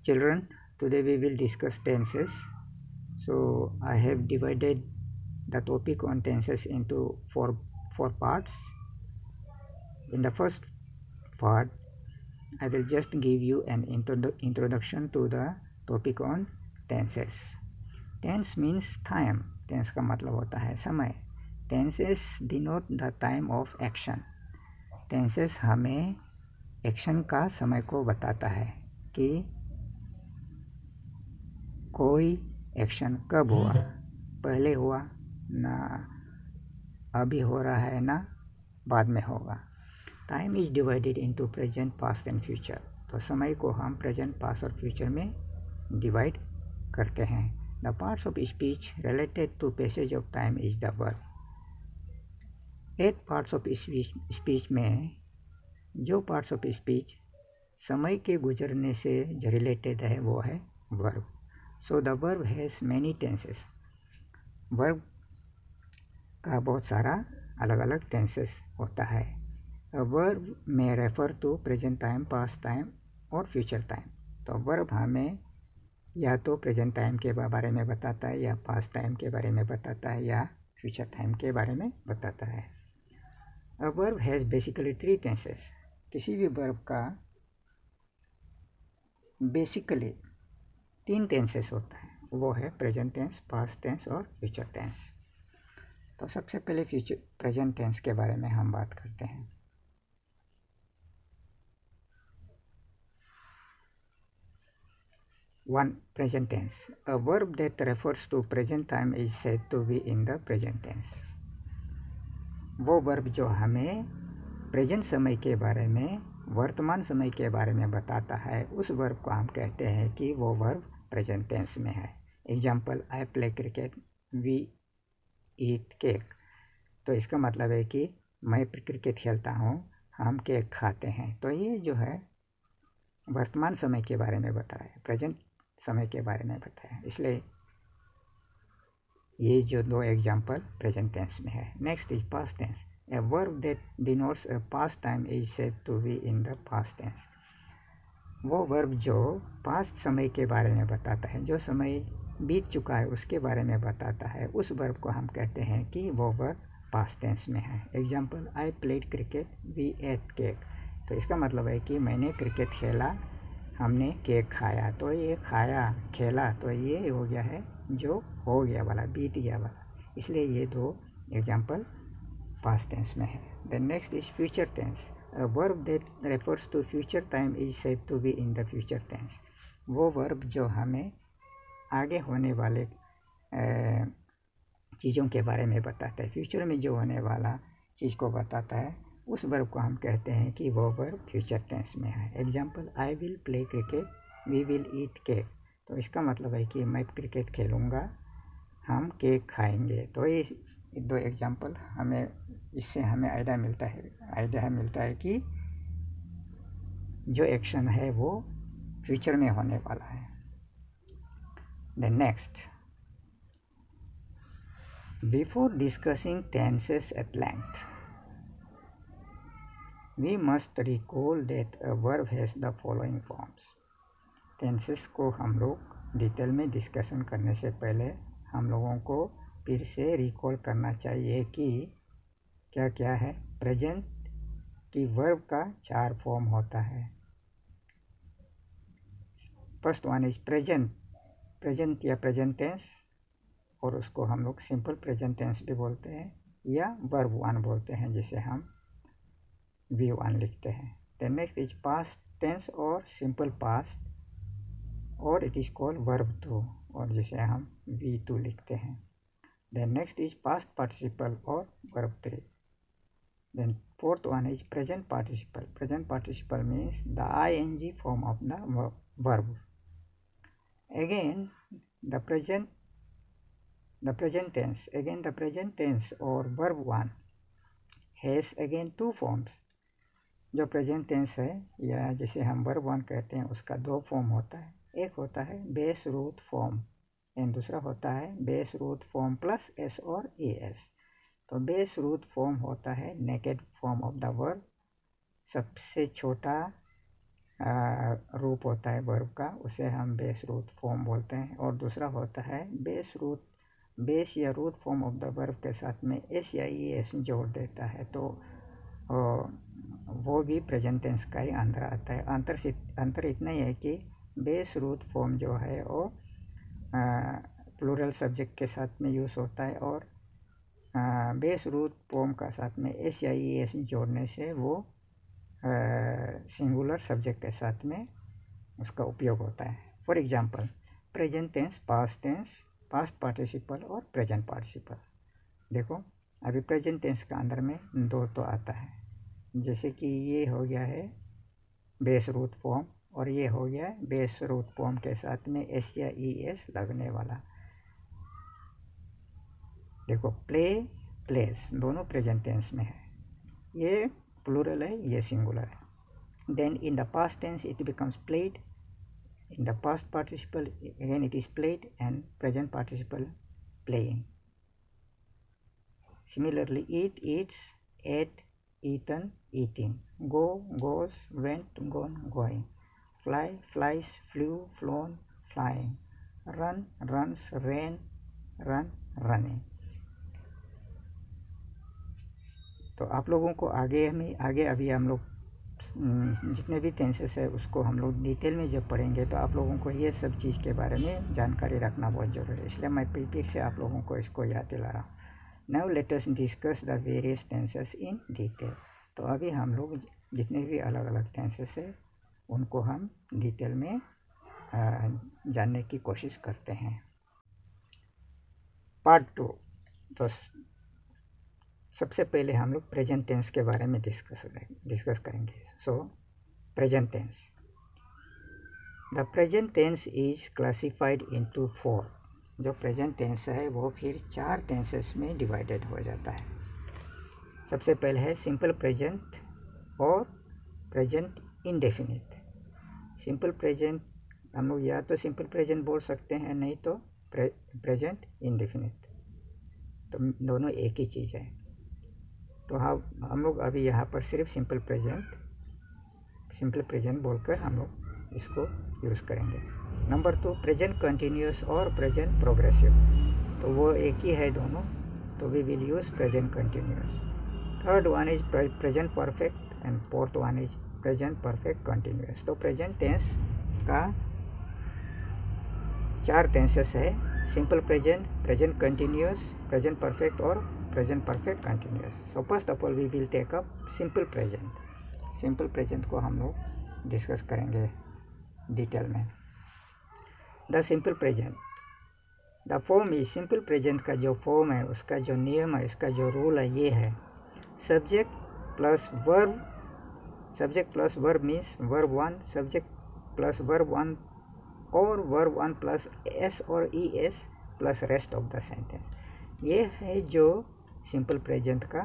Children, today we will discuss tenses. So I have divided the topic on tenses into four parts. In the first part, I will just give you an introduction to the topic on tenses. Tense means time. Tense का मतलब होता है समय. Tenses denote the time of action. Tenses हमें action का समय को बताता है कि कोई एक्शन कब हुआ, पहले हुआ ना, अभी हो रहा है ना बाद में होगा. Time is divided into present, past and future. तो समय को हम प्रेजेंट, पास्ट और फ्यूचर में डिवाइड करते हैं. The parts of speech related to passage of time is the verb. 8 parts of speech में जो पार्ट्स ऑफ स्पीच समय के गुजरने से जो रिलेटेड है वो है verb. So the verb has many tenses. Verb का बहुत सारा अलग अलग टेंसेस होता है. अ वर्ब में refer to present time, past time और फ्यूचर टाइम. तो वर्ब हमें या तो प्रेजेंट टाइम के बारे में बताता है, या पास्ट टाइम के बारे में बताता है, या फ्यूचर टाइम के बारे में बताता है. A verb has basically 3 tenses. किसी भी वर्ब का बेसिकली 3 टेंसेस होता है. वो है प्रेजेंट टेंस, पास्ट टेंस और फ्यूचर टेंस. तो सबसे पहले प्रेजेंट टेंस के बारे में हम बात करते हैं. 1. Present tense. A verb that refers to present time is said to be in the present tense. वो वर्ब जो हमें प्रेजेंट समय के बारे में, वर्तमान समय के बारे में बताता है, उस वर्ब को हम कहते हैं कि वो वर्ब प्रेजेंट टेंस में है. Example, I play cricket, we eat cake. तो इसका मतलब है कि मैं क्रिकेट खेलता हूँ, हम केक खाते हैं. तो ये जो है वर्तमान समय के बारे में बता रहा है, प्रेजेंट समय के बारे में बताया. इसलिए ये जो 2 एग्जाम्पल प्रेजेंट टेंस में है. Next is past tense. A verb that denotes a past time is said to be in the past tense. वो वर्ब जो पास्ट समय के बारे में बताता है, जो समय बीत चुका है उसके बारे में बताता है, उस वर्ब को हम कहते हैं कि वो वर्ब पास्ट टेंस में है. Example, I played cricket, we ate cake. तो इसका मतलब है कि मैंने क्रिकेट खेला, हमने केक खाया. तो ये खाया, खेला, तो ये हो गया है जो हो गया वाला, बीत गया वाला. इसलिए ये 2 एग्जाम्पल पास्ट टेंस में है. The next is future tense. A verb that refers to future time is said to be in the future tense. वो वर्ब जो हमें आगे होने वाले चीज़ों के बारे में बताता है, फ्यूचर में जो होने वाला चीज़ को बताता है, उस वर्ब को हम कहते हैं कि वो वर्ब फ्यूचर टेंस में है. Example, I will play cricket, we will eat cake. तो इसका मतलब है कि मैं क्रिकेट खेलूँगा, हम केक खाएंगे. तो ये 2 एग्जाम्पल हमें, इससे हमें आइडिया मिलता है कि जो एक्शन है वो फ्यूचर में होने वाला है. The next, before discussing tenses at length, we must recall that a verb has the following forms. Tenses को हम लोग डिटेल में डिस्कशन करने से पहले हम लोगों को फिर से रिकॉल करना चाहिए कि क्या क्या है. प्रेजेंट की वर्ब का 4 फॉर्म होता है. फर्स्ट वन इज प्रेजेंट या प्रेजेंट टेंस, और उसको हम लोग सिंपल प्रेजेंट टेंस भी बोलते हैं, या वर्ब 1 बोलते हैं, जिसे हम V1 लिखते हैं. The next is past tense और सिंपल पास्ट, और इट इज़ कॉल्ड वर्ब 2, और जिसे हम V2 लिखते हैं. Then next is past participle और verb 3. Then fourth one is present participle. Present participle means the ing form of the verb. Again the present tense और verb 1 has again 2 forms. जो present tense है, या जिसे हम verb 1 कहते हैं, उसका 2 फॉर्म होता है. एक होता है बेस रूट फॉर्म, एंड दूसरा होता है base root form plus S और एस. तो बेस रूट फॉर्म होता है naked form of the verb, सबसे छोटा रूप होता है वर्ब का, उसे हम बेस रूट फॉर्म बोलते हैं। और दूसरा होता है बेस या root form of the verb के साथ में एस या ई एस जोड़ देता है, तो वो भी प्रेजेंट टेंस का ही अंदर आता है। अंतर इतना ही है कि बेस रूट फॉर्म जो है वो प्लूरल सब्जेक्ट के साथ में यूज़ होता है, और बेस रूट फॉर्म का साथ में एस या ई एस जोड़ने से वो सिंगुलर सब्जेक्ट के साथ में उसका उपयोग होता है। For example present tense, past tense, past participle और प्रेजेंट पार्टिसिपल। देखो अभी प्रेजेंट टेंस का अंदर में दो तो आता है, जैसे कि ये हो गया है बेस रूट फॉर्म, और ये हो गया है बेस रूट फॉर्म के साथ में एस या ई एस लगने वाला। देखो प्ले, प्लेस, दोनों प्रेजेंट टेंस में है, ये प्लूरल है, ये सिंगुलर है। Then in the past tense it becomes played, in the past participle again it is played, and present participle playing. Similarly eat, eats, ate, eaten, eating, go, goes, went, gone, going, fly, flies, flew, flown, flying, run, runs, ran, run, running. तो आप लोगों को आगे अभी हम लोग जितने भी टेंसेस है उसको हम लोग डिटेल में जब पढ़ेंगे, तो आप लोगों को ये सब चीज़ के बारे में जानकारी रखना बहुत ज़रूरी है, इसलिए मैं फिर से आप लोगों को इसको याद दिला रहा हूँ। Now let us discuss the various tenses in detail. तो अभी हम लोग जितने भी अलग अलग टेंसेस है उनको हम डिटेल में जानने की कोशिश करते हैं। पार्ट 2। तो सबसे पहले हम लोग प्रेजेंट टेंस के बारे में डिस्कस करेंगे। So present tense, the present tense is classified into 4। जो प्रेजेंट टेंस है वो फिर 4 टेंसेस में डिवाइडेड हो जाता है। सबसे पहले है सिंपल प्रेजेंट और प्रेजेंट इंडेफिनिट। सिंपल प्रेजेंट हम लोग या तो सिंपल प्रेजेंट बोल सकते हैं, नहीं तो प्रेजेंट इंडेफिनिट, तो दोनों एक ही चीज़ है। तो हम लोग अभी यहाँ पर सिर्फ सिंपल प्रेजेंट बोलकर हम लोग इसको यूज़ करेंगे। नंबर 2 प्रेजेंट कंटिन्यूस और प्रेजेंट प्रोग्रेसिव, तो वो एक ही है दोनों, तो we will use present continuous. Third one is present perfect and fourth one is present perfect continuous. तो प्रेजेंट टेंस का 4 टेंसेस है, simple present, present continuous, present perfect और present perfect continuous. So first of all we will take up simple present. Simple present को हम लोग discuss करेंगे detail में। The simple present, the form is, simple present का जो form है, उसका जो नियम है, उसका जो रूल है, ये है subject plus verb, subject plus verb means verb 1, subject plus verb 1 और वर्ब 1 प्लस एस और E S plus rest of the sentence. ये है जो सिंपल प्रेजेंट का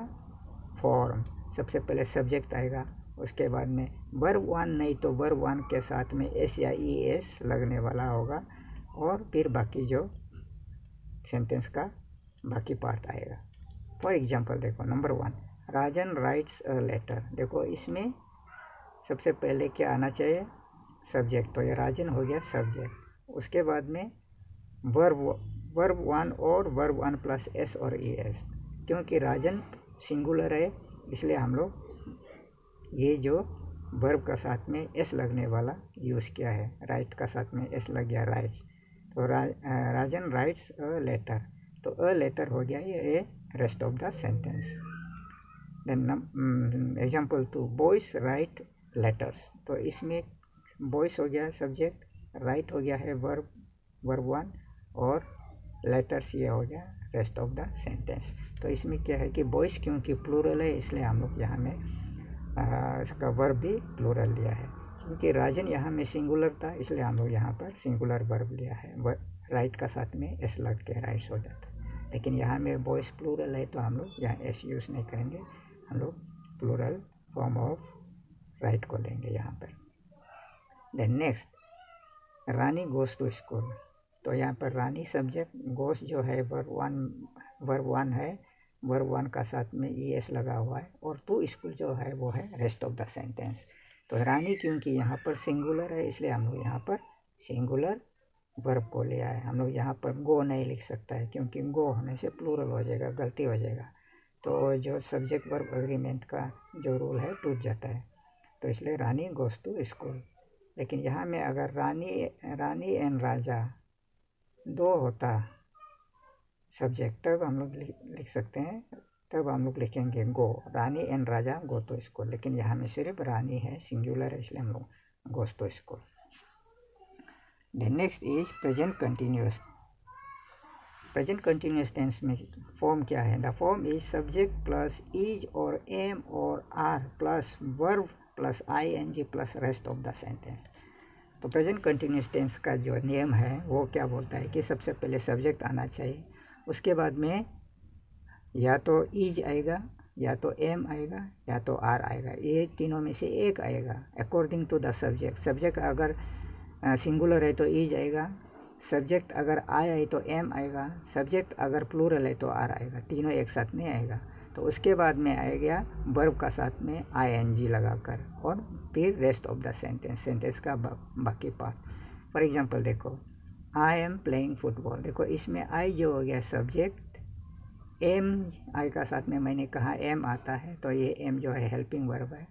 फॉर्म। सबसे पहले सब्जेक्ट आएगा, उसके बाद में वर्ब 1 नहीं तो वर्ब 1 के साथ में एस या ई एस लगने वाला होगा, और फिर बाकी जो सेंटेंस का बाकी पार्ट आएगा। फॉर एग्जांपल देखो number 1, Rajan writes a letter. देखो इसमें सबसे पहले क्या आना चाहिए, सब्जेक्ट, तो ये राजन हो गया सब्जेक्ट। उसके बाद में वर्ब 1 और वर्ब 1 प्लस एस और ई एस, क्योंकि राजन सिंगुलर है इसलिए हम लोग ये जो वर्ब का साथ में एस लगने वाला यूज़ किया है। राइट का साथ में एस लग गया, राइट्स, तो राजन राइट्स अ लेटर, तो अ लेटर हो गया ये rest of the sentence. Then example 2, boys write letters, तो इसमें बॉयज हो गया सब्जेक्ट, राइट हो गया है वर्ब 1 और लेटर्स ये हो गया रेस्ट ऑफ द सेंटेंस। तो इसमें क्या है कि बॉयज क्योंकि प्लूरल है इसलिए हम लोग यहाँ में इसका वर्ब भी प्लूरल लिया है, क्योंकि राजन यहाँ में सिंगुलर था इसलिए हम लोग यहाँ पर सिंगुलर वर्ब लिया है। राइट का साथ में एस लग के राइट्स हो जाता है, लेकिन यहाँ में बॉयज प्लूरल है तो हम लोग यहाँ एस यूज़ नहीं करेंगे, हम लोग प्लूरल फॉर्म ऑफ राइट को लेंगे यहाँ पर। Then next, Rani goes to school, तो यहाँ पर रानी सब्जेक्ट, गोज़ जो है वर्ब 1 है, वर्ब 1 का साथ में ई एस लगा हुआ है, और टू स्कूल जो है वो है रेस्ट ऑफ द सेंटेंस। तो रानी क्योंकि यहाँ पर सिंगुलर है इसलिए हम लोग यहाँ पर सिंगुलर वर्ब को ले आए। हम लोग यहाँ पर गो नहीं लिख सकता है क्योंकि गो होने से प्लूरल हो जाएगा, गलती हो जाएगा, तो जो सब्जेक्ट वर्ब एग्रीमेंट का जो रूल है टूट जाता है। तो इसलिए रानी गोस टू स्कूल। लेकिन यहाँ में अगर रानी एंड राजा दो होता सब्जेक्ट तब हम लोग लिख सकते हैं, तब हम लोग लिखेंगे go, Rani and Raja go to school. लेकिन यहाँ में सिर्फ रानी है, सिंगुलर है, इसलिए हम लोग goes to school. Then next is present continuous. Present continuous tense में फॉर्म क्या है? The form is subject plus is और एम और are plus verb plus ing plus rest of the sentence. तो प्रेजेंट कंटिन्यूअस टेंस का जो नियम है वो क्या बोलता है कि सबसे पहले सब्जेक्ट आना चाहिए, उसके बाद में या तो इज आएगा, या तो एम आएगा, या तो आर आएगा, ये तीनों में से एक आएगा according to the subject. Subject अगर सिंगुलर है तो इज आएगा, सब्जेक्ट अगर आई है तो एम आएगा, सब्जेक्ट अगर प्लूरल है तो आर आएगा, तीनों एक साथ नहीं आएगा। तो उसके बाद में आएगा वर्ब का साथ में ing लगाकर, और फिर रेस्ट ऑफ द सेंटेंस का बाकी पार्ट। फॉर एग्जांपल देखो, आई एम प्लेइंग फुटबॉल। देखो इसमें आई जो हो गया सब्जेक्ट, एम आई का साथ में मैंने कहा एम आता है, तो ये एम जो है हेल्पिंग वर्ब है,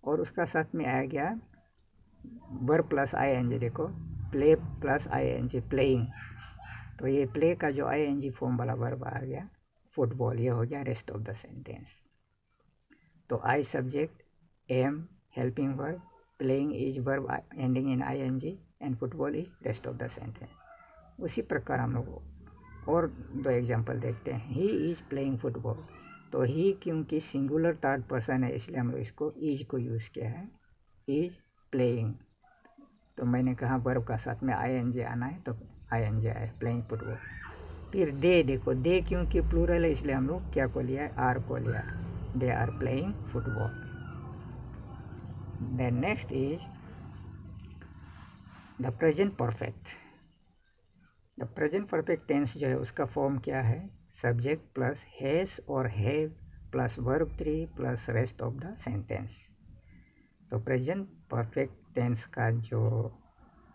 और उसका साथ में आ गया वर्ब प्लस ing। देखो प्ले प्लस ing प्लेइंग, तो ये प्ले का जो ing फॉर्म वाला वर्ब आ गया फुटबॉल, ये हो गया रेस्ट ऑफ द सेंटेंस। तो I subject, am helping verb, playing is verb ending in ing and football is rest of the sentence. उसी प्रकार हम लोग और दो एग्जांपल देखते हैं। ही इज प्लेइंग फुटबॉल, तो ही क्योंकि सिंगुलर थर्ड पर्सन है इसलिए हम लोग इसको इज को यूज़ किया है, इज प्लेइंग। तो मैंने कहा वर्ब का साथ में ing आना है तो ing आए, प्लेइंग फुटबॉल। फिर दे, देखो दे क्योंकि प्लूरल है इसलिए हम लोग क्या को लिया है, आर को लिया, they are playing football. Then next is the present perfect. The present perfect tense जो है उसका फॉर्म क्या है? सब्जेक्ट प्लस हैज और have plus verb 3 plus rest of the sentence. तो प्रेजेंट परफेक्ट टेंस का जो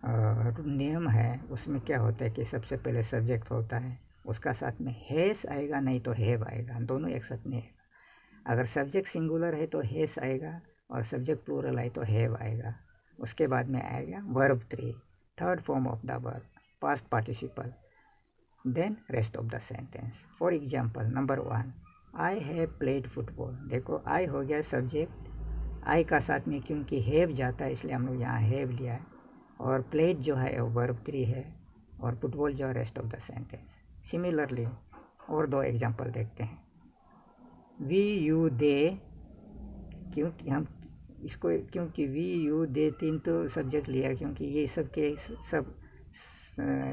नियम है उसमें क्या होता है कि सबसे पहले सब्जेक्ट होता है, उसका साथ में हैज आएगा, नहीं तो हैव आएगा, दोनों एक साथ नहीं आएगा। अगर सब्जेक्ट सिंगुलर है तो हैज आएगा, और सब्जेक्ट प्लूरल है तो हैव आएगा। उसके बाद में आएगा verb 3, third form of the verb, past participle, then rest of the sentence. For example number 1, I have played football. देखो आई हो गया सब्जेक्ट, आई का साथ में क्योंकि हैव जाता है इसलिए हम लोग यहाँ हैव लिया है, और प्लेड जो है वो वर्ब 3 है, और फुटबॉल जो है rest of the sentence. Similarly और दो एग्जांपल देखते हैं। वी यू दे, क्योंकि हम इसको क्योंकि वी यू दे तीन तो सब्जेक्ट लिया, क्योंकि ये सब के सब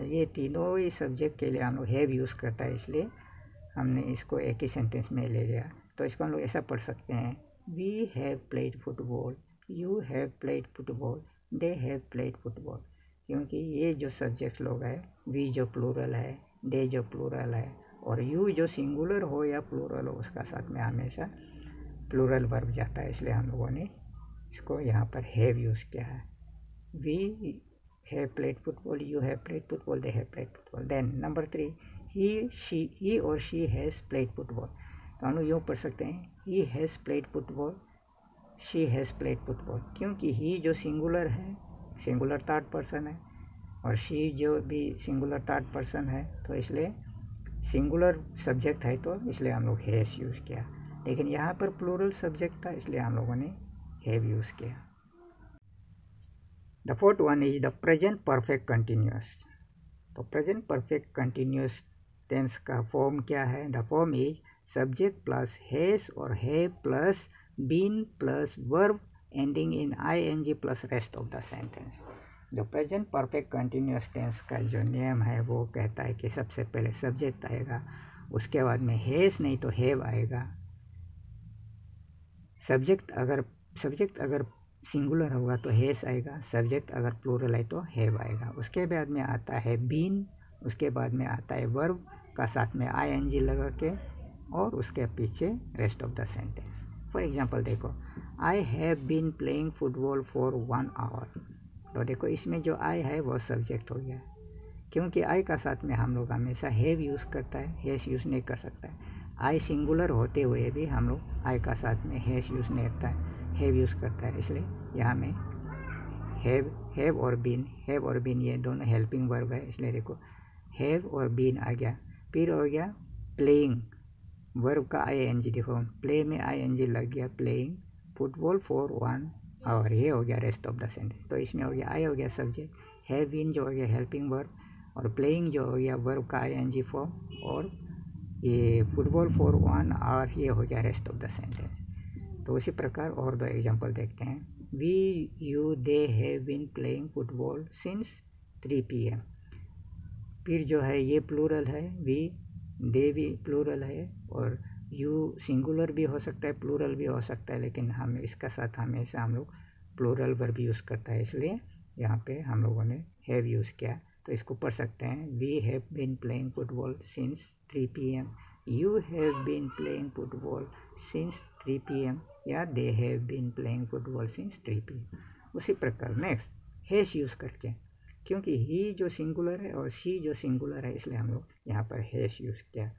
ये तीनों ही सब्जेक्ट के लिए हम लोग हैव यूज़ करता है, इसलिए हमने इसको एक ही सेंटेंस में ले लिया। तो इसको हम लोग ऐसा पढ़ सकते हैं, we have played football, you have played football, they have played football. क्योंकि ये जो सब्जेक्ट लोग है, वी जो प्लूरल है, दे जो प्लूरल है, और यू जो सिंगुलर हो या प्लूरल हो उसका साथ में हमेशा प्लूरल वर्ब जाता है, इसलिए हम लोगों ने इसको यहाँ पर हैव यूज़ किया है। We have played football, you have played football, they have played football. Then number 3, he और शी हैज़ प्लेड फुटबॉल। तो हम लोग यूँ पढ़ सकते हैं, he has played football, she has played football. क्योंकि ही जो सिंगुलर है, सिंगुलर थर्ड पर्सन है, और शी जो भी सिंगुलर थर्ड पर्सन है, तो इसलिए सिंगुलर सब्जेक्ट है तो इसलिए हम लोग हैज़ यूज़ किया। लेकिन यहाँ पर प्लूरल सब्जेक्ट था इसलिए हम लोगों ने हैव यूज़ किया। The fourth one is the present perfect continuous. तो प्रेजेंट परफेक्ट कंटिन्यूअस टेंस का फॉर्म क्या है? The form is subject plus has और have plus been plus verb ending in ing plus rest of the sentence. जो present perfect continuous tense का जो नियम है वो कहता है कि सबसे पहले सब्जेक्ट आएगा, उसके बाद में हैज नहीं तो हैव आएगा। सब्जेक्ट अगर सिंगुलर होगा तो हैज आएगा, सब्जेक्ट अगर प्लूरल है तो हैव आएगा। उसके बाद में आता है बीन, उसके बाद में आता है वर्ब का साथ में ing लगा के, और उसके पीछे rest of the sentence. For example देखो, I have been playing football for 1 hour. तो देखो इसमें जो आई है वो सब्जेक्ट हो गया, क्योंकि आई का साथ में हम लोग हमेशा हैव यूज़ करता है, हैश यूज़ नहीं कर सकता है। आई सिंगुलर होते हुए भी हम लोग आई का साथ में हैश यूज़ नहीं करता है, हैव यूज़ करता है। इसलिए यहाँ में हैव और बीन ये दोनों हेल्पिंग वर्ब है, इसलिए देखो हैव और बीन आ गया। फिर हो गया प्लेइंग, वर्ब का ing, देखो प्ले में ing लग गया, प्लेइंग फुटबॉल फॉर 1 आवर, ये हो गया रेस्ट ऑफ द सेंटेंस। तो इसमें हो गया आई हो गया सब्जेक्ट, हैव बीन जो हो गया हेल्पिंग वर्ब, और प्लेइंग जो हो गया वर्ब का ing फॉर्म, और ये फुटबॉल फॉर 1 आवर ये हो गया रेस्ट ऑफ द सेंटेंस। तो उसी प्रकार और 2 एग्जांपल देखते हैं। We you they have been playing football since 3 PM। फिर जो है ये प्लूरल है, वी दे भी प्लूरल है, और यू सिंगुलर भी हो सकता है, प्लूरल भी हो सकता है, लेकिन हम इसका साथ हमेशा हम लोग प्लूरल वर्ब यूज़ करता है, इसलिए यहाँ पे हम लोगों ने हैव यूज़ किया। तो इसको पढ़ सकते हैं, we have been playing football since 3 PM, you have been playing football since 3 PM, या they have been playing football since 3 PM। उसी प्रकार नेक्स्ट हैश यूज़ करके, क्योंकि ही जो सिंगुलर है और शी जो सिंगुलर है, इसलिए हम लोग यहाँ पर हैश यूज़ किया।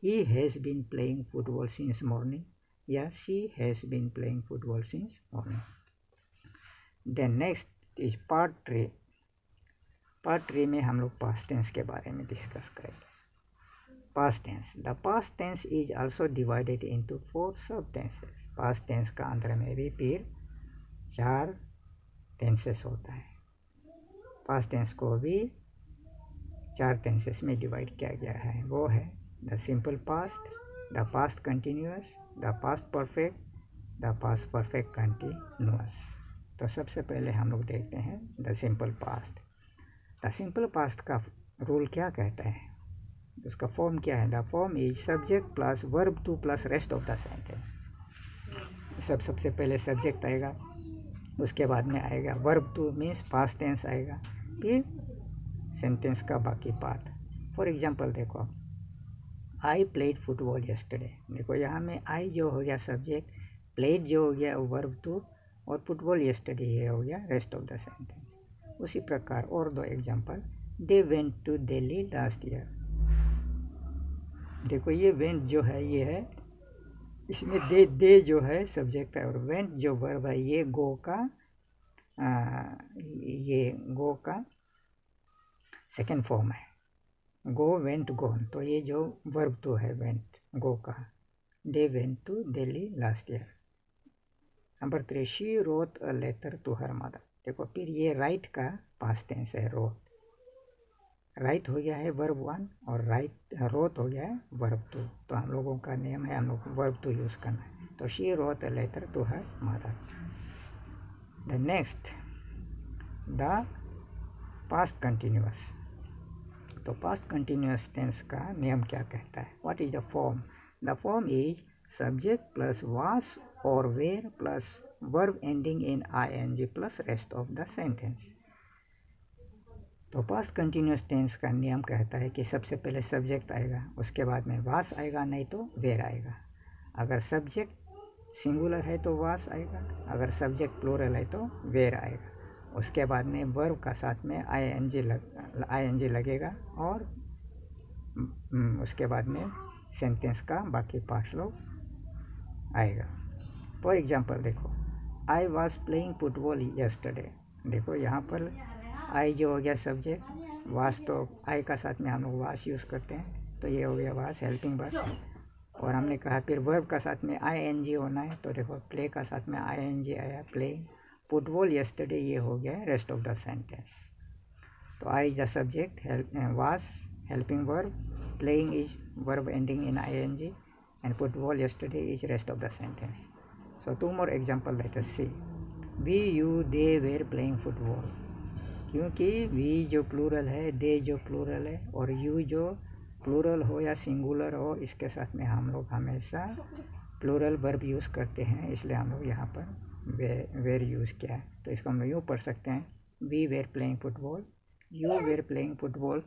He has been playing football since morning, या she has been playing football since morning. Then next is part 3। Part 3 में हम लोग पास्ट टेंस के बारे में डिस्कस करेंगे। Past tense, the past tense is also divided into 4 sub tenses. Past tense का अंदर में भी फिर 4 टेंसेस होता है। पास्ट टेंस को भी 4 टेंसेस में डिवाइड किया गया है, वो है the simple past, the past continuous, the past perfect, the past perfect continuous. तो सबसे पहले हम लोग देखते हैं the simple past. The simple past का रूल क्या कहता है, उसका फॉर्म क्या है? The form is subject plus verb two plus rest of the sentence. सबसे पहले सब्जेक्ट आएगा, उसके बाद में आएगा verb two means past tense आएगा, फिर सेंटेंस का बाकी पार्ट। फॉर एग्जांपल देखो, आई प्लेड फुटबॉल यस्टरडे। देखो यहाँ में आई जो हो गया सब्जेक्ट, प्लेड जो हो गया वर्ब टू, और फुटबॉल यस्टरडे ये हो गया रेस्ट ऑफ द सेंटेंस। उसी प्रकार और 2 example, they went to Delhi last year. देखो ये वेंट जो है ये है, इसमें दे जो है सब्जेक्ट है, और वेंट जो वर्ब है ये गो का सेकेंड फॉर्म है। गो वेंट गोन, तो ये जो वर्ब तो है वेंट गो का। They went to Delhi last year. Number 3, she wrote a letter to her mother. देखो फिर ये राइट का पास्ट टेंस है, रोट। राइट हो गया है वर्ब 1, और रोट हो गया है वर्ब 2। तो हम लोगों का नियम है हम लोग वर्ब 2 यूज़ करना है। तो she wrote a letter to her mother. The next, the past continuous. तो पास्ट कंटिन्यूअस टेंस का नियम क्या कहता है? What is the form? The form is subject plus was और were plus verb ending in ing plus rest of the sentence. तो past continuous tense का नियम कहता है कि सबसे पहले सब्जेक्ट आएगा, उसके बाद में वास आएगा, नहीं तो वेयर आएगा। अगर सब्जेक्ट सिंगुलर है तो वास आएगा, अगर सब्जेक्ट प्लूरल है तो वेयर आएगा। उसके बाद में वर्ब का साथ में ing लगेगा, और उसके बाद में सेंटेंस का बाकी पार्ट्स लोग आएगा। फॉर एग्जांपल देखो, I was playing football yesterday. देखो यहाँ पर आई जो हो गया सब्जेक्ट, वास तो आई का साथ में हम लोग वास यूज़ करते हैं, तो ये हो गया वास हेल्पिंग वर्ब। और हमने कहा फिर वर्ब का साथ में ing होना है, तो देखो प्ले का साथ में ing आया, प्लेइंग। फुटबॉल यस्टरडे ये हो गया रेस्ट ऑफ द सेंटेंस। तो I is the subject, was helping verb, playing is verb ending in ing, and football yesterday is rest of the sentence. So 2 more example, let us see. We you they were playing football. क्योंकि we जो plural है, they जो plural है, और you जो plural हो या singular हो, इसके साथ में हम लोग हमेशा प्लूरल वर्ब यूज़ करते हैं, इसलिए हम लोग यहाँ पर वेर यूज़ किया है। तो इसको हम लोग यूँ पढ़ सकते हैं, we were playing football, you were playing football,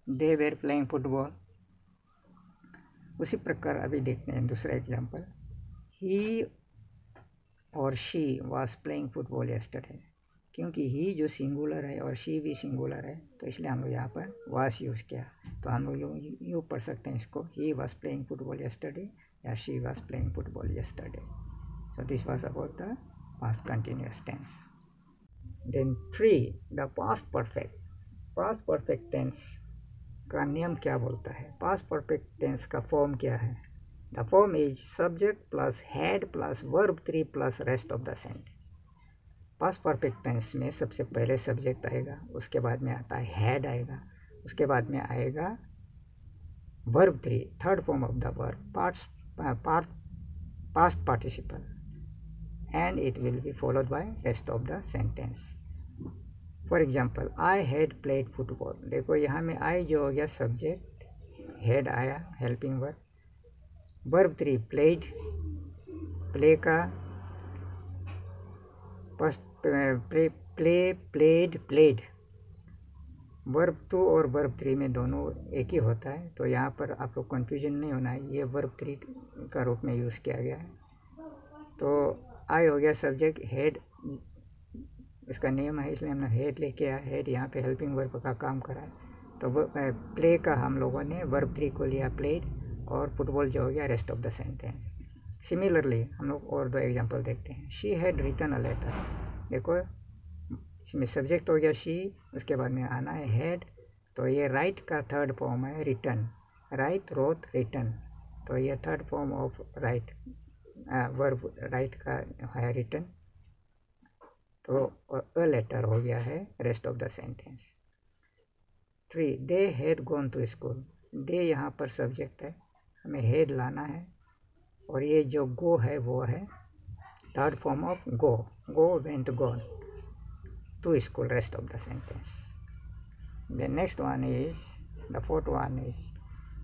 they were playing football. उसी प्रकार अभी देखते हैं दूसरा एग्जाम्पल। ही और she was playing football yesterday, क्योंकि ही जो सिंगुलर है और शी भी सिंगुलर है तो इसलिए हम लोग यहाँ पर वॉज यूज़ किया। तो हम लोग यूँ पढ़ सकते हैं इसको, he was playing football yesterday या she was playing football yesterday. So this was about the past continuous tense. Then 3, the past perfect. Past perfect tense का नियम क्या बोलता है? पास्ट परफेक्ट टेंस का फॉर्म क्या है? The form is subject plus had plus verb 3 plus rest of the sentence. Past perfect tense में सबसे पहले सब्जेक्ट आएगा, उसके बाद में आता है हेड आएगा, उसके बाद में आएगा verb 3, third form of the verb, past participle, and it will be followed by rest of the sentence. For example, I had played football. देखो यहाँ में आई जो हो गया सब्जेक्ट, हेड आया helping verb, verb 3 played, play का played. Verb 2 और verb 3 में दोनों एक ही होता है, तो यहाँ पर आप लोग कन्फ्यूजन नहीं होना है, ये वर्ब 3 का रूप में यूज़ किया गया है। तो आई हो गया सब्जेक्ट, हेड इसका नेम है इसलिए हमने हेड लेके आया, हेड यहाँ पे हेल्पिंग वर्ब का काम करा है। तो वो प्ले का हम लोगों ने वर्ब 3 को लिया प्लेड, और फुटबॉल जो हो गया rest of the sentence. Similarly हम लोग और 2 एग्जांपल देखते हैं। She had written a letter. देखो इसमें सब्जेक्ट हो गया शी, उसके बाद में आना है हेड, तो ये राइट का थर्ड फॉर्म है रिटन, राइट रोट रिटन, तो ये third form of write verb write का है रिटन, तो अ लेटर हो गया है rest of the sentence. 3, they had gone to school. They यहाँ पर सब्जेक्ट है, हमें हेड लाना है, और ये जो गो है वो है third form of go, go went gone to school, rest of the sentence. The next one is the fourth one is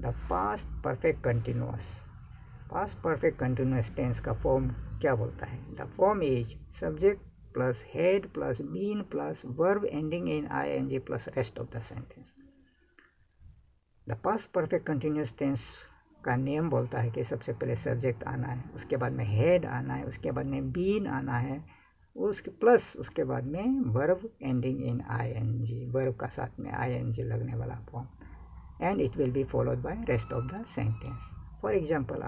the past perfect continuous. Past perfect continuous tense का फॉर्म क्या बोलता है? The form is subject plus had plus been plus verb ending in ing plus rest of the sentence. The past perfect continuous tense का नियम बोलता है कि सबसे पहले सब्जेक्ट आना है, उसके बाद में हेड आना है, उसके बाद में बीन आना है, उसके बाद में verb ending in ing, verb का साथ में ing लगने वाला form, and it will be followed by rest of the sentence. For example,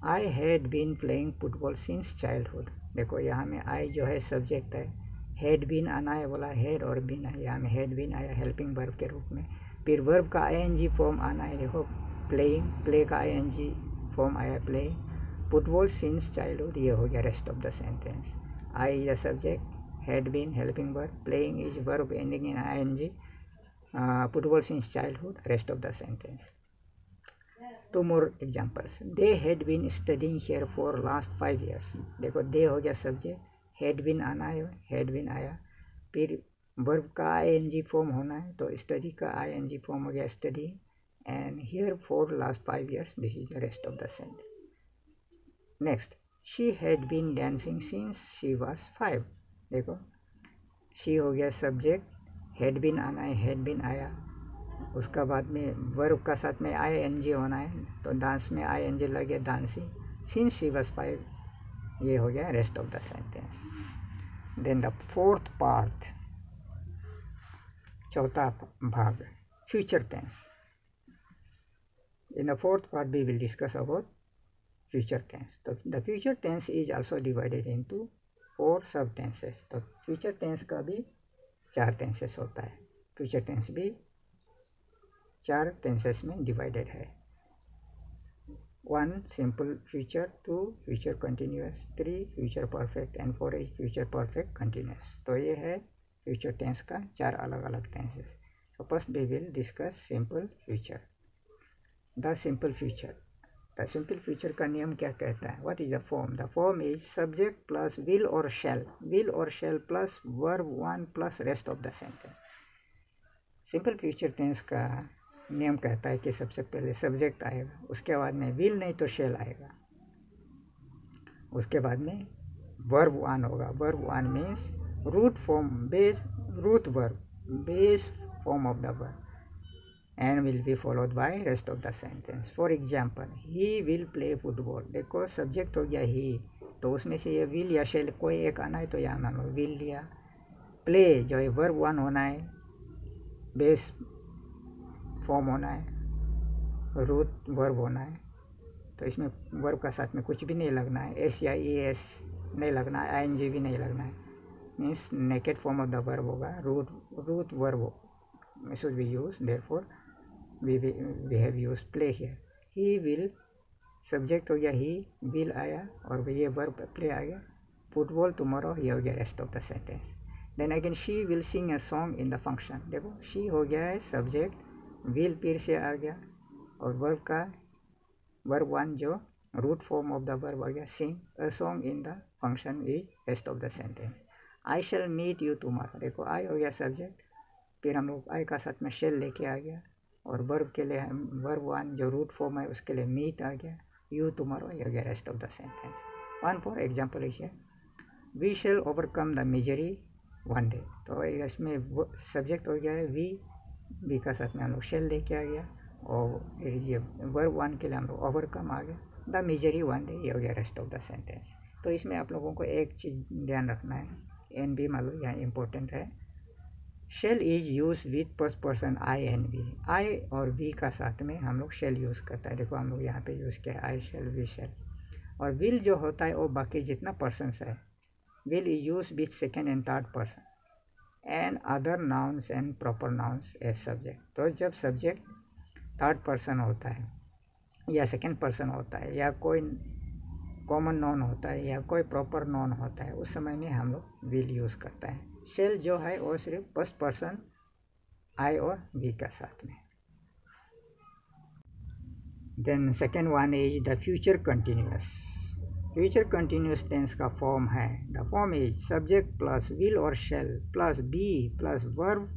I had been playing football since childhood. देखो यहाँ में आई जो है सब्जेक्ट है, हेड बीन आना है बोला, हेड और बीन है, यहाँ में हेड बीन आया हेल्पिंग वर्ब के रूप में, फिर वर्ब का ing फॉर्म आना है, देखो प्लेइंग, प्ले का ing फॉर्म आया प्ले, फुटबॉल सिंस चाइल्डहुड, ये हो गया rest of the sentence. I is a subject, had been helping verb, playing is verb ending in ing, football since childhood, rest of the sentence. 2 more examples. They had been studying here for last 5 years. देखो दे हो गया subject, had been आना है, had been आया, फिर verb का ing form होना है, तो स्टडी का ing फॉर्म हो गया study, and here for last 5 years, this is the rest of the sentence. Next, she had been dancing since she was 5। देखो शी हो गया सब्जेक्ट, हैड बीन आना है, हैड बीन आया, उसका बाद में वर्ब का साथ में ing होना है, तो डांस में ing लगे डांसिंग, सिंस शी वाज 5, ये हो गया rest of the sentence. Then the fourth part, चौथा भाग, future tense. In the fourth part we will discuss about future tense. तो the future tense is also divided into 4 sub tenses. तो future tense का भी 4 tenses होता है, future tense भी 4 tenses में डिवाइडेड है। 1 simple future, 2 future continuous, 3 future perfect, and 4 is future perfect continuous. तो ये है फ्यूचर टेंस का 4 अलग अलग tenses. So first we will discuss simple future. The simple future, the simple future का नियम क्या कहता है? What is the form? The form is subject plus will और शैल, विल और shall plus verb 1 plus rest of the sentence. Simple future tense का नियम कहता है कि सबसे पहले सब्जेक्ट आएगा, उसके बाद में विल नहीं तो शैल आएगा, उसके बाद में वर्ब 1 होगा। Verb 1 means root form, base root verb, base form of the verb, and will be followed by rest of the sentence. For example, he will play football. देखो सब्जेक्ट हो गया he, तो उसमें से ये will या shall कोई एक आना है तो यहाँ मान लो will लिया. प्ले जो है वर्ब वन होना है, बेस फॉर्म होना है, रूट वर्ब होना है, तो इसमें वर्ब का साथ में कुछ भी नहीं लगना है, एस या ई एस नहीं लगना है, आईएनजी भी नहीं लगना है, means naked form of the verb होगा, root verb should be use. Therefore we have use play here. He will subject हो गया ही, विल आया और ये वर्ब प्ले आ गया. फुटबॉल टुमारो ये हो गया rest of the sentence. Then again she will sing a song in the function. देखो शी हो गया है सब्जेक्ट, विल फिर से आ गया और वर्ब का वर्ब वन जो root form of the verb हो गया sing a song in the function is rest of the sentence. I shall meet you tomorrow. देखो आई हो गया सब्जेक्ट, फिर हम लोग आई का साथ में शेल लेके आ गया और वर्ब के लिए वर्ब वन जो रूट फॉर्म है उसके लिए मीट आ गया, यू टुमारो ये हो गया rest of the sentence. One for example is we shall overcome the misery one day. तो इसमें सब्जेक्ट हो गया है वी का साथ में हम लोग शेल लेके आ गया और ये वर्ब वन के लिए हम लोग ओवरकम आ गया, द मिजरी वन डे ये हो गया रेस्ट ऑफ द सेंटेंस. तो इसमें आप लोगों को एक चीज़ ध्यान रखना है, एन बी मालूम यहाँ इम्पोर्टेंट है. Shall is use with first person I and we. I और वी का साथ में हम लोग शेल यूज़ करता है. देखो हम लोग यहाँ पे यूज़ किया है आई शेल वी शेल. और विल जो होता है वो बाकी जितना पर्सनस है, will is use with second and third person and other nouns and proper nouns as subject. तो जब सब्जेक्ट थर्ड पर्सन होता है या सेकेंड पर्सन होता है या कोई कॉमन नॉन होता है या कोई प्रॉपर नॉन होता है, उस समय में हम लोग विल यूज़ करता है. शेल जो है वो सिर्फ फर्स्ट पर्सन आई और वी का साथ में. Then second one is the future continuous. Future continuous tense का फॉर्म है, the form is subject plus will और shall plus be plus verb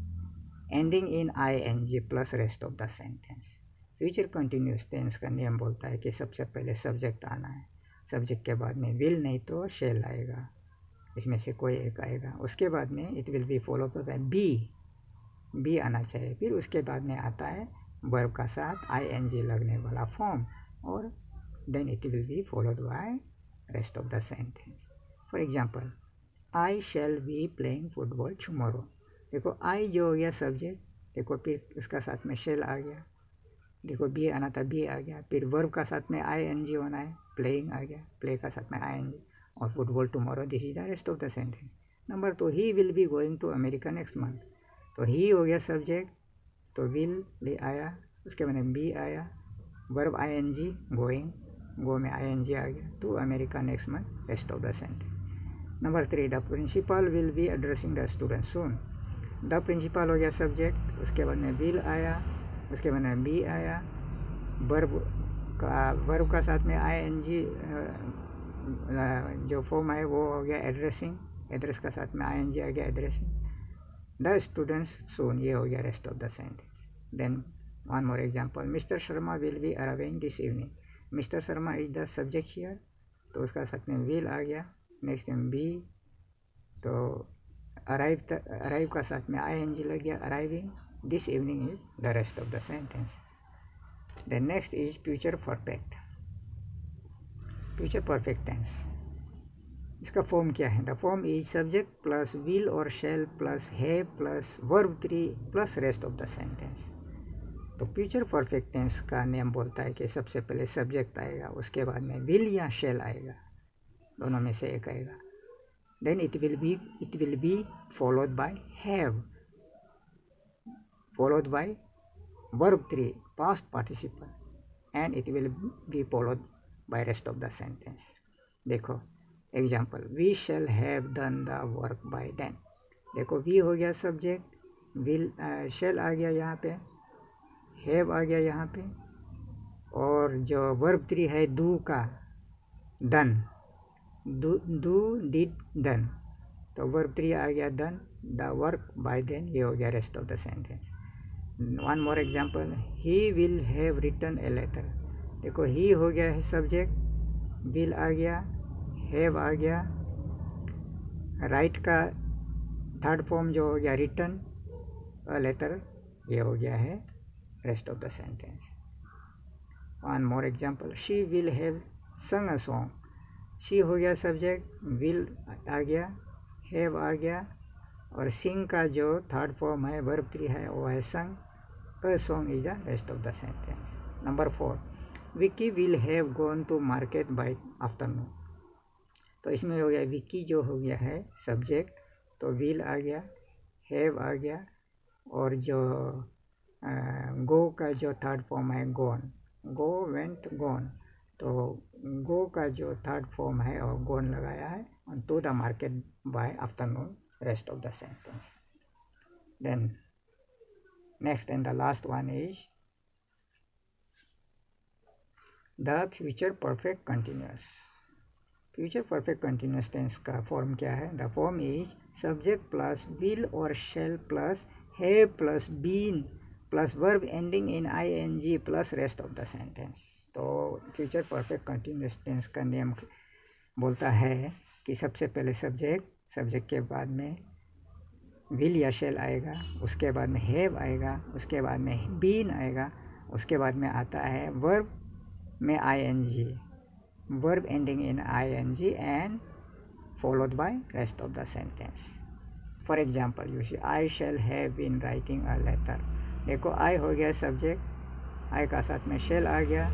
ending in I N G plus rest of the sentence. Future continuous tense का नियम बोलता है कि सबसे पहले सब्जेक्ट आना है, सब्जेक्ट के बाद में विल नहीं तो शेल आएगा, इसमें से कोई एक आएगा. उसके बाद में it will be follow by be आना चाहिए. फिर उसके बाद में आता है वर्ब का साथ आई एन जी लगने वाला फॉर्म और then it will be followed by rest of the sentence. For example, I shall be playing football tomorrow. देखो आई जो हो गया सब्जेक्ट, देखो फिर उसका साथ में शेल आ गया, देखो बी आना था बी आ गया, फिर वर्ब का साथ में आई एन जी होना है, प्लेइंग आ गया, प्ले का साथ में आई एन जी और football tomorrow. This is the rest of the sentence. Number 2, he will be going to America next month. तो ही हो गया सब्जेक्ट, तो विल भी आया, उसके बाद में बी आया, verb I N G going, go में आई एन जी आ गया, to America next month rest of the sentence. Number 3, the principal will be addressing the student soon. The principal हो गया सब्जेक्ट, उसके बाद में विल आया, उसके बाद में बी आया, वर्ब का साथ में आई एन जी जो फॉर्म है वो हो गया एड्रेसिंग, एड्रेस का साथ में आई एन जी आ गया एड्रेसिंग, द स्टूडेंट्स सून ये हो गया rest of the sentence. Then one more example, mister Sharma will be arriving this evening. Mister Sharma is the subject here, तो उसका साथ में विल आ गया, नेक्स्ट में बी, तो अराइव का साथ में आई एन जी लग गया arriving, this evening is the rest of the sentence. Then next is future perfect. Future perfect tense, इसका फॉर्म क्या है? The form is subject plus will और shall plus have plus verb 3 plus rest of the sentence. तो future perfect tense का नियम बोलता है कि सबसे पहले सब्जेक्ट आएगा, उसके बाद में विल या शेल आएगा, दोनों में से एक आएगा. Then it will be followed by have followed by verb 3 past participle and it will be followed by rest of the sentence. देखो example, we shall have done the work by then. देखो we हो गया subject, will shall आ गया यहाँ पे, have आ गया यहाँ पे, और जो verb 3 है do का done, do did done, तो verb 3 आ गया done, the work by then ये हो गया rest of the sentence. One more example, he will have written a letter. देखो ही हो गया है सब्जेक्ट, विल आ गया, हैव आ गया, राइट का थर्ड फॉर्म जो हो गया रिटन अ लेटर ये हो गया है rest of the sentence. One more example. She will have sung a song. She हो गया सब्जेक्ट, will आ गया, have आ गया, और sing का जो थर्ड फॉर्म है verb 3 है वो है sung. A song is the rest of the sentence. Number 4. Vicky will have gone to market by afternoon. तो इसमें हो गया विक्की जो हो गया है सब्जेक्ट, तो will आ गया, have आ गया, और जो go का जो थर्ड फॉर्म है gone, go went gone, तो go का जो थर्ड फॉर्म है और gone लगाया है, to the market by afternoon, rest of the sentence. Then next and the last one is the future perfect continuous. Future perfect continuous tense का form क्या है? The form is subject plus will और shall plus have plus been plus verb ending in ing plus rest of the sentence. तो future perfect continuous tense का नियम बोलता है कि सबसे पहले सब्जेक्ट के बाद में विल या शेल आएगा, उसके बाद में हैव आएगा, उसके बाद में बीन आएगा, उसके बाद में आता है वर्ब में ing, verb ending in ing and followed by rest of the sentence. For example, you see I shall have been writing a letter. देखो I हो गया सब्जेक्ट, I का साथ में shall आ गया,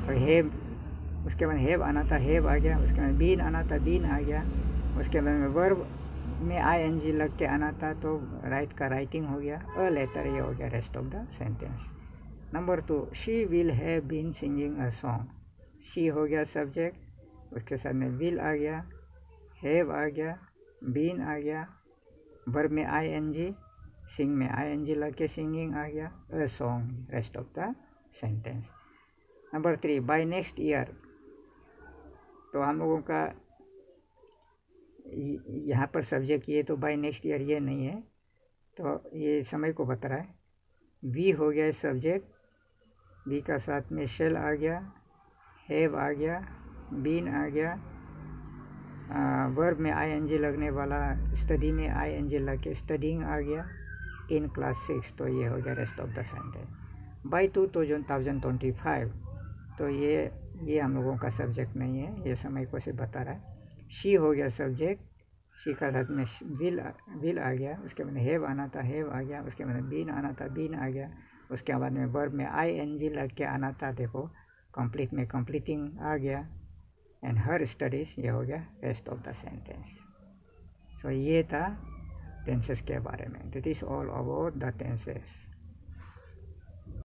तो have, उसके बाद have आना था, have आ गया, उसके बाद been आना था, been आ गया, उसके बाद में verb में ing लग के आना था, तो write का writing हो गया, a letter ये हो गया rest of the sentence. Number 2, she will have been singing a song. She हो गया सब्जेक्ट, उसके साथ में विल आ गया, हैव आ गया, बीन आ गया, वर्ब में ing, सिंग में ing लग के सिंगिंग आ गया, a song, rest of the sentence. Number 3, by next year. तो हम लोगों का यहाँ पर सब्जेक्ट ये, तो बाय नेक्स्ट ईयर ये नहीं है, तो ये समय को बता रहा है. वी हो गया सब्जेक्ट, वी का साथ में शेल आ गया, हैव आ गया, बीन आ गया, वर्ब में ing लगने वाला, स्टडी में ing लग के स्टडिंग आ गया, इन क्लास 6, तो ये हो गया rest of the sentence. By 2025, तो ये हम लोगों का सब्जेक्ट नहीं है, ये समय को से बता रहा है. शी हो गया सब्जेक्ट, शी का साथ में विल आ गया, उसके बाद हैव आना था, हैव आ गया, उसके बाद बीन आना था, बीन आ गया, उसके बाद में वर्ब में ing लग के आना था, देखो कंप्लीट में कंप्लीटिंग आ गया, एंड हर स्टडीज़ ये हो गया रेस्ट ऑफ द सेंटेंस. सो ये था टेंसेस के बारे में. That is all about the tenses.